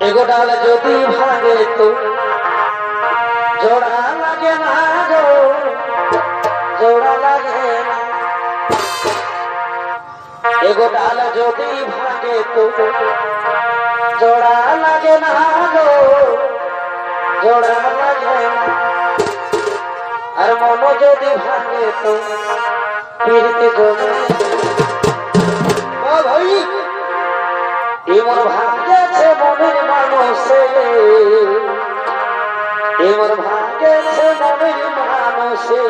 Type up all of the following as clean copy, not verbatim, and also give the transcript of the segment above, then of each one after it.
एगो डाल যদি ভাঙে তো জোড়া লাগে না গো, জোড়া লাগে না। এগো ডাল যদি ভাঙে তো জোড়া লাগে না গো, জোড়া লাগে না। আর মন যদি ভাঙে তো ফিরতে জমে। ও ভাই এমন ভাঙেছে মনের মানুষে, এমন ভাঙেছে মনের মানুষে,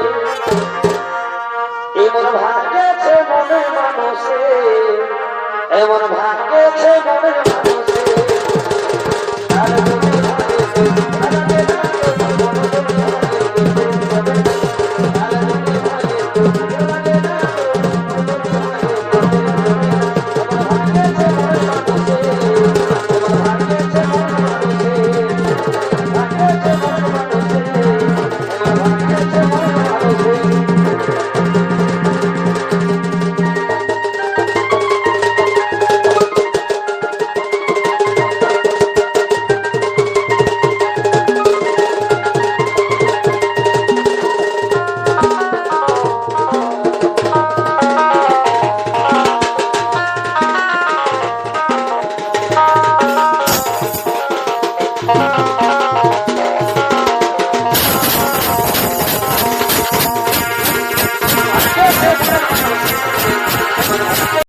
এমন ভাঙেছে মনের মানুষে, এমন ভাঙেছে মনের